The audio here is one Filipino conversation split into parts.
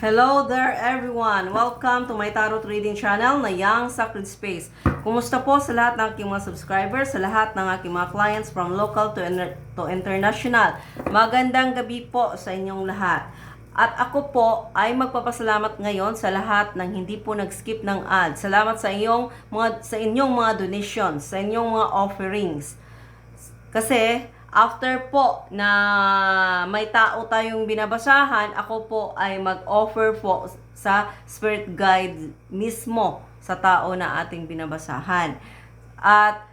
Hello there everyone! Welcome to my tarot reading channel na Yang Sacred Space. Kumusta po sa lahat ng aking mga subscribers, sa lahat ng aking mga clients from local to international. Magandang gabi po sa inyong lahat. At ako po ay magpapasalamat ngayon sa lahat ng hindi po nag-skip ng ads. Salamat sa inyong mga donations, sa inyong mga offerings. Kasi after po na may tao tayong binabasahan, ako po ay mag-offer po sa spirit guide mismo sa tao na ating binabasahan. At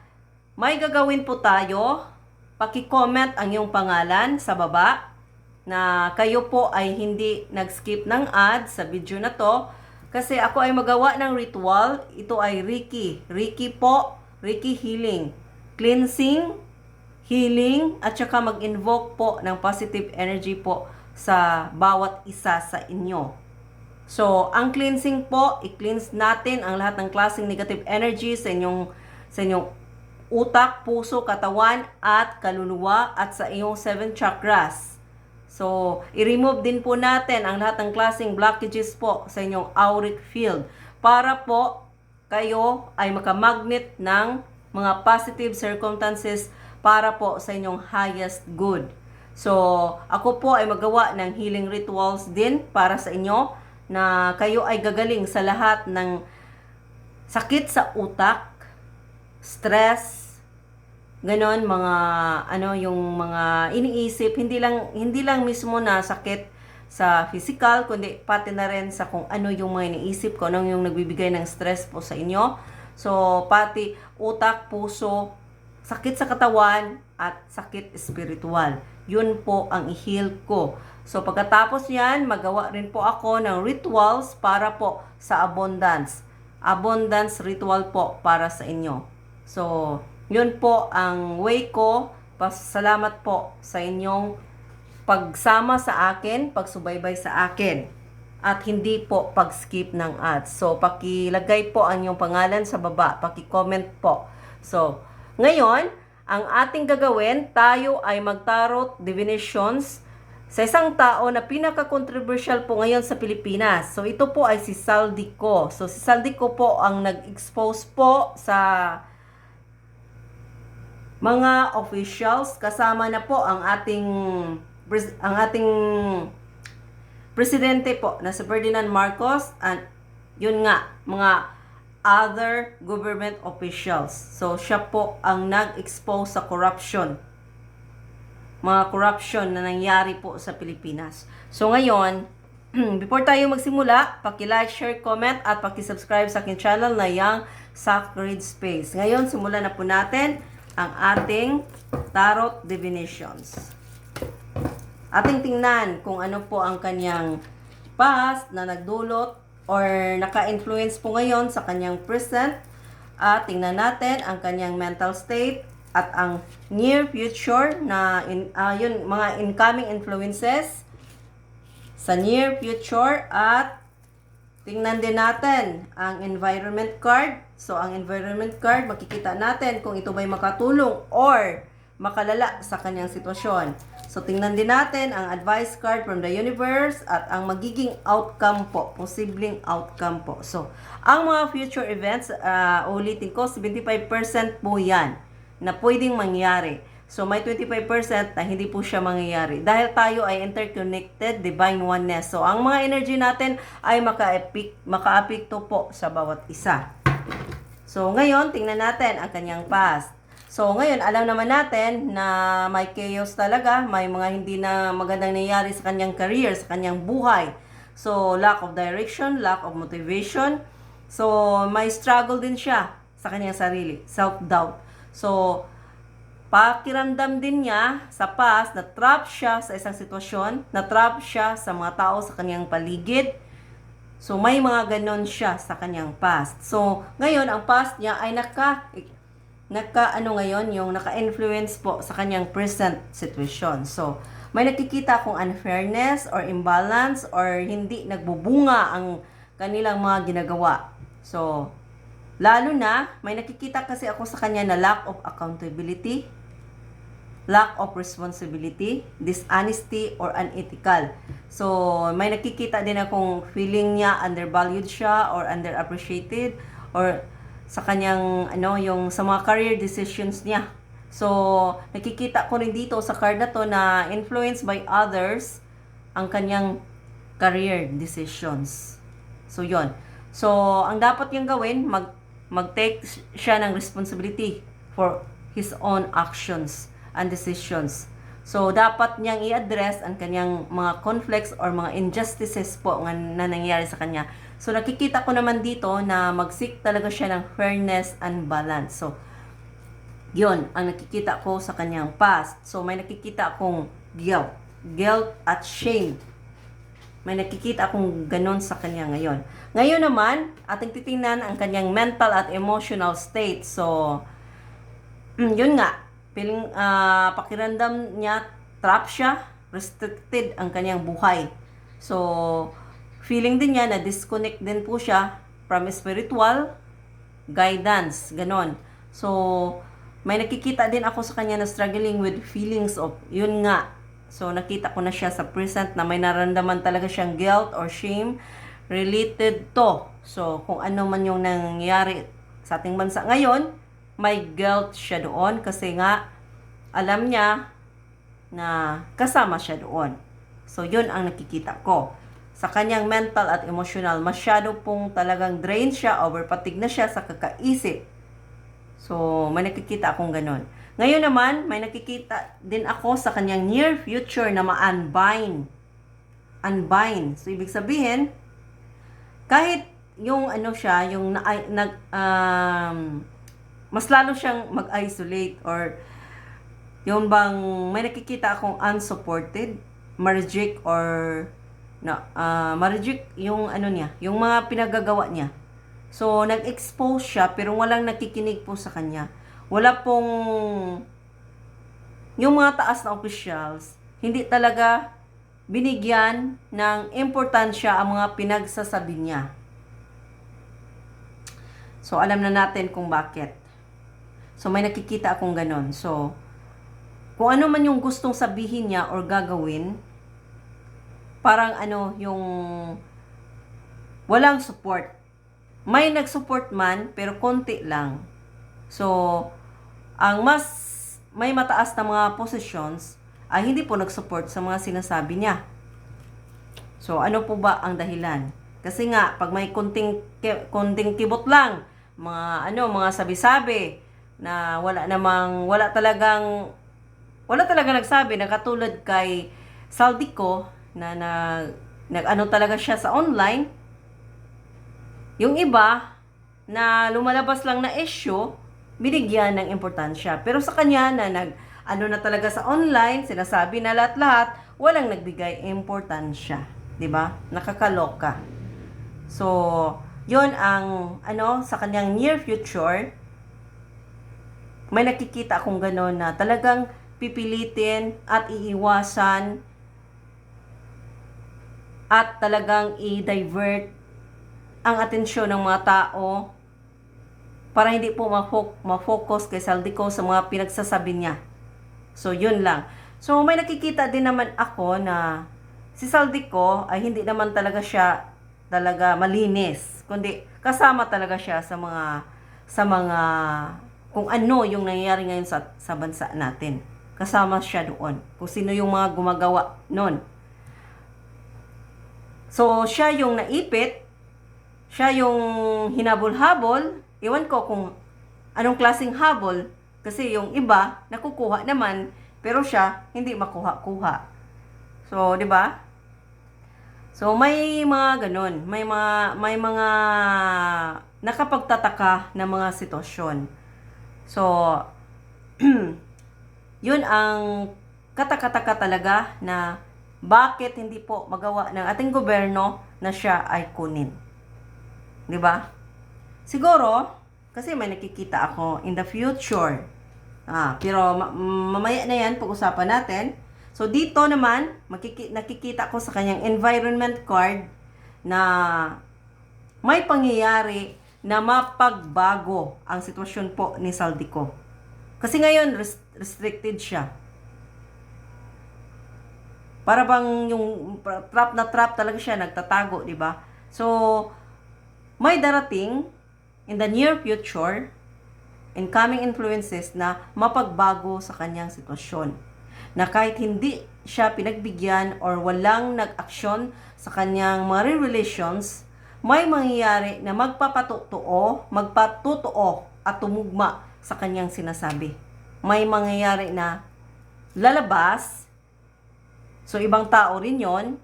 may gagawin po tayo. Paki-comment ang iyong pangalan sa baba na kayo po ay hindi nag-skip ng ads sa video na to. Kasi ako ay magawa ng ritual. Ito ay Reiki. Reiki po, Reiki healing. Cleansing, healing, at saka mag-invoke po ng positive energy po sa bawat isa sa inyo. So, ang cleansing po, i-cleanse natin ang lahat ng klaseng negative energy sa inyong utak, puso, katawan, at kaluluwa, at sa iyong 7 chakras. So, i-remove din po natin ang lahat ng klaseng blockages po sa inyong auric field para po kayo ay makamagnet ng mga positive circumstances para po sa inyong highest good. So, ako po ay magawa ng healing rituals din para sa inyo na kayo ay gagaling sa lahat ng sakit sa utak, stress, ganon, yung mga iniisip, hindi lang mismo na sakit sa physical, kundi pati na rin sa kung ano yung mga iniisip ko, ano yung nagbibigay ng stress po sa inyo. So, pati utak, puso, sakit sa katawan, at sakit spiritual. Yun po ang i-heal ko. So, pagkatapos yan, magawa rin po ako ng rituals para po sa abundance. Abundance ritual po para sa inyo. So, yun po ang way ko. Pasalamat po sa inyong pagsama sa akin, pagsubaybay sa akin. At hindi po pag-skip ng ads. So, pakilagay po ang inyong pangalan sa baba. Paki-comment po. So, ngayon, ang ating gagawin, tayo ay mag-tarot divinations sa isang tao na pinaka-controversial po ngayon sa Pilipinas. So, ito po ay si Saldico. So, si Saldico po ang nag-expose po sa mga officials. Kasama na po ang ating presidente po na si Ferdinand Marcos. And yun nga, mga other government officials. So, siya po ang nag-expose sa corruption. Mga corruption na nangyari po sa Pilipinas. So, ngayon, before tayo magsimula, paki-like, share, comment, at paki-subscribe sa aking channel na Yang Sacred Space. Ngayon, simulan na po natin ang ating tarot divinations. Ating tingnan kung ano po ang kanyang past na nagdulot or naka-influence po ngayon sa kanyang present. At tingnan natin ang kanyang mental state at ang near future na yun, mga incoming influences sa near future. At tingnan din natin ang environment card. So, ang environment card, makikita natin kung ito ba'y makatulong or makalala sa kanyang sitwasyon. So, tingnan din natin ang advice card from the universe at ang magiging outcome po, posibleng outcome po. So, ang mga future events, ulitin ko, 75% po yan na pwedeng mangyari. So, may 25% na hindi po siya mangyayari. Dahil tayo ay interconnected, divine oneness. So, ang mga energy natin ay maka-apekto po sa bawat isa. So, ngayon, tingnan natin ang kanyang past. So, ngayon, alam naman natin na may chaos talaga, may mga hindi na magandang nangyayari sa kanyang career, sa kanyang buhay. So, lack of direction, lack of motivation. So, may struggle din siya sa kanyang sarili, self-doubt. So, pakiramdam din niya sa past, na-trap siya sa isang sitwasyon, na-trap siya sa mga tao sa kanyang paligid. So, may mga ganon siya sa kanyang past. So, ngayon, ang past niya ay naka-influence po sa kanyang present situation. So, may nakikita akong unfairness or imbalance or hindi nagbubunga ang kanilang mga ginagawa. So, lalo na, may nakikita kasi ako sa kanya na lack of accountability, lack of responsibility, dishonesty, or unethical. So, may nakikita din akong feeling niya undervalued siya or underappreciated or sa kanyang yung sa mga career decisions niya. So, nakikita ko rin dito sa card na to na influenced by others ang kanyang career decisions. So, yon. So, ang dapat niyang gawin, mag-take siya ng responsibility for his own actions and decisions. So, dapat niyang i-address ang kanyang mga conflicts or mga injustices po na nangyayari sa kanya. So, nakikita ko naman dito na mag-seek talaga siya ng fairness and balance. So, yun ang nakikita ko sa kanyang past. So, may nakikita akong guilt at shame. May nakikita akong ganon sa kanya ngayon. Ngayon naman, ating titingnan ang kanyang mental at emotional state. So, yun nga. Feeling, pakiramdam niya, trap siya, restricted ang kanyang buhay. So, feeling din niya na disconnect din po siya from spiritual guidance, ganon. So, may nakikita din ako sa kanya na struggling with feelings of, yun nga. So, nakita ko na siya sa present na may naramdaman talaga siyang guilt or shame related to. So, kung ano man yung nangyayari sa ating bansa ngayon, may guilt siya doon kasi nga alam niya na kasama siya doon. So, yun ang nakikita ko. Sa kanyang mental at emotional, masyado pong talagang drain siya, overpatig na siya sa kakaisip. So, may nakikita akong ganun. Ngayon naman, may nakikita din ako sa kanyang near future na ma-unbind. Unbind. So, ibig sabihin, kahit yung siya, yung mas lalo siyang mag-isolate or yung bang may nakikita akong unsupported, ma-reject or ma-reject yung niya, yung mga pinagagawa niya. So, nag-expose siya pero walang nakikinig po sa kanya. Wala pong yung mga taas na officials, hindi talaga binigyan ng importansya ang mga pinagsasabi niya. So, alam na natin kung bakit. So, may nakikita akong ganon. So, kung ano man yung gustong sabihin niya or gagawin, parang yung walang support. May nag-support man, pero konti lang. So, ang may mataas na mga positions ay hindi po nag-support sa mga sinasabi niya. So, ano po ba ang dahilan? Kasi nga, pag may kunting kibot lang, mga sabi-sabi, na wala talagang nagsabi na katulad kay Saldico na nag talaga siya sa online. Yung iba na lumalabas lang na issue, binigyan ng importansya. Pero sa kanya na na talaga sa online, sinasabi na lahat-lahat, walang nagbigay importansya, 'di ba? Nakakaloka. So, 'yon ang sa kanyang near future. May nakikita akong gano'n na talagang pipilitin at iiwasan at talagang i-divert ang atensyon ng mga tao para hindi po ma-focus kay Saldico sa mga pinagsasabi niya. So, yun lang. So, may nakikita din naman ako na si Saldico ay hindi naman talaga siya talaga malinis, kundi kasama talaga siya sa mga kung ano yung nangyayari ngayon sa bansa natin. Kasama siya doon. Kung sino yung mga gumagawa noon. So, siya yung naipit. Siya yung hinabol-habol. Iwan ko kung anong klaseng habol. Kasi yung iba, nakukuha naman. Pero siya, hindi makuha-kuha. So, di ba? So, may mga ganun. May mga nakapagtataka na mga sitwasyon. So, yun ang katakataka talaga na bakit hindi po magawa ng ating gobyerno na siya ay kunin. 'Di ba? Siguro, kasi may nakikita ako in the future. Pero mamaya na yan, pag-usapan natin. So, dito naman, nakikita ko sa kanyang environment card na may pangyayari na mapagbago ang sitwasyon po ni Saldico. Kasi ngayon, restricted siya. Para bang yung trap na trap talaga siya, nagtatago, di ba? So, may darating in the near future, incoming influences na mapagbago sa kanyang sitwasyon. Na kahit hindi siya pinagbigyan or walang nag-aksyon sa kanyang mga relations, may mangyayari na magpatutuo at tumugma sa kanyang sinasabi. May mangyayari na lalabas. So, ibang tao rin yon.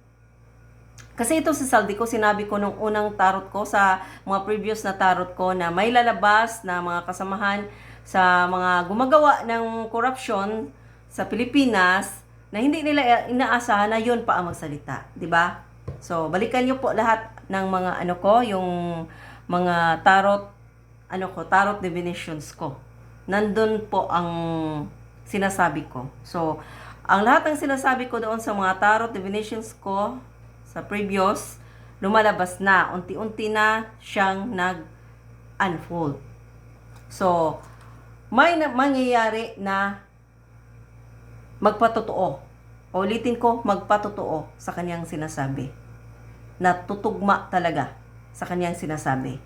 Kasi ito si Saldico, sinabi ko nung unang tarot ko, sa mga previous na tarot ko, na may lalabas na mga kasamahan sa mga gumagawa ng corruption sa Pilipinas na hindi nila inaasahan na yun pa ang magsalita. 'Di ba? So, balikan nyo po lahat ng mga yung mga tarot divinations ko. Nandun po ang sinasabi ko. So, ang lahat ng sinasabi ko doon sa mga tarot divinations ko sa previous, lumalabas na. Unti-unti na siyang nag-unfold. So, may mangyayari na magpatotoo. Ulitin ko, magpatotoo sa kanyang sinasabi. Na tutugma talaga sa kanyang sinasabi.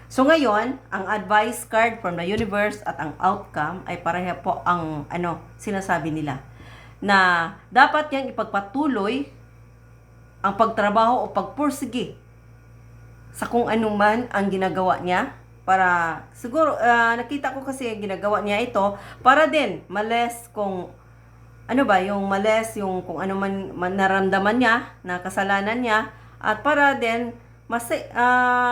So ngayon, ang advice card from the universe at ang outcome ay pareha po ang sinasabi nila. Na dapat niyang ipagpatuloy ang pagtrabaho o pagpursige sa kung ano man ang ginagawa niya. Para, siguro, nakita ko kasi ginagawa niya ito para din males kung yung kung ano man naramdaman niya, na kasalanan niya, at para din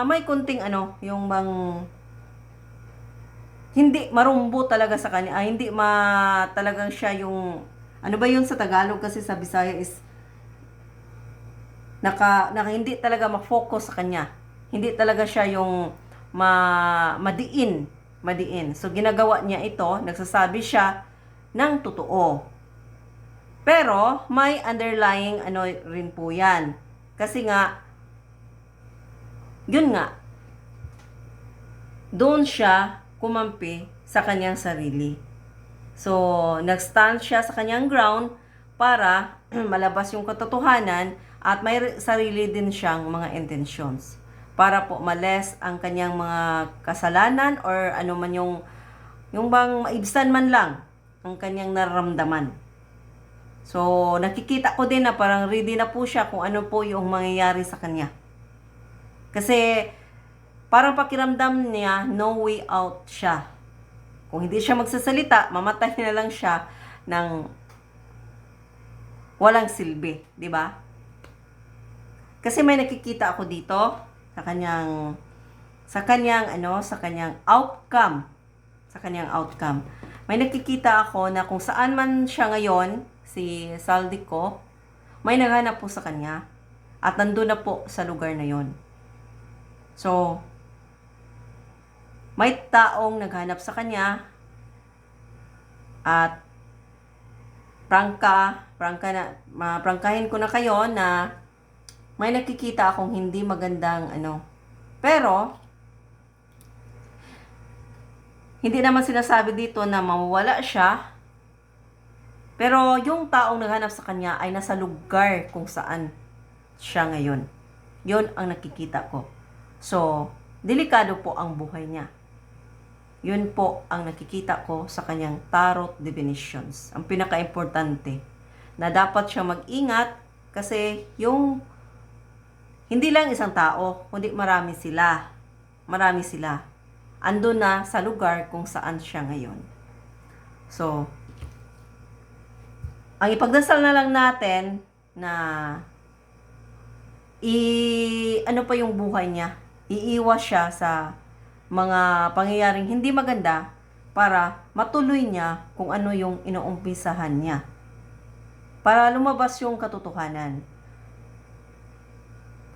may kunting yung bang hindi marumbo talaga sa kanya, hindi talagang siya yung yun sa Tagalog, kasi sa Bisaya is hindi talaga ma-focus sa kanya. Hindi talaga siya yung madiin. So ginagawa niya ito, nagsasabi siya ng totoo. Pero may underlying rin po 'yan. Kasi nga yun nga, doon siya kumampi sa kanyang sarili. So, nag-stand siya sa kanyang ground para malabas yung katotohanan, at may sarili din siyang mga intentions para po males ang kanyang mga kasalanan or man yung bang maibsan man lang ang kanyang nararamdaman. So, nakikita ko din na parang ready na po siya kung ano po yung mangyayari sa kanya. Kasi parang pakiramdam niya, no way out siya. Kung hindi siya magsasalita, mamatay na lang siya ng walang silbi, di ba? Kasi may nakikita ako dito sa kanyang outcome. Sa kanyang outcome. May nakikita ako na kung saan man siya ngayon, si Saldico, may naghanap po sa kanya at nandun na po sa lugar na yon. So, may taong naghanap sa kanya at prangkahin ko na kayo na may nakikita akong hindi magandang Pero, hindi naman sinasabi dito na mawawala siya. Pero yung taong naghanap sa kanya ay nasa lugar kung saan siya ngayon. Yun ang nakikita ko. So, delikado po ang buhay niya. Yun po ang nakikita ko sa kanyang tarot divinations. Ang pinaka-importante na dapat siya mag-ingat, kasi yung hindi lang isang tao, kundi marami sila. Andun na sa lugar kung saan siya ngayon. So, ang ipagdasal na lang natin na pa yung buhay niya. Iiwas siya sa mga pangyayaring hindi maganda para matuloy niya kung ano yung inuumpisahan niya. Para lumabas yung katotohanan.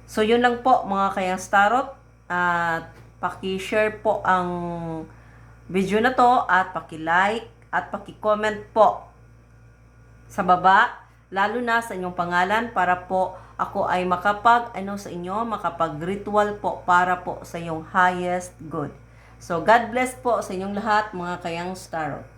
So, yun lang po mga Kayang Tarot. At paki-share po ang video na to at paki-like at paki-comment po sa baba, lalo na sa inyong pangalan, para po ako ay makapag-ritual po para po sa inyong highest good. So, God bless po sa inyong lahat mga Kayang Tarot.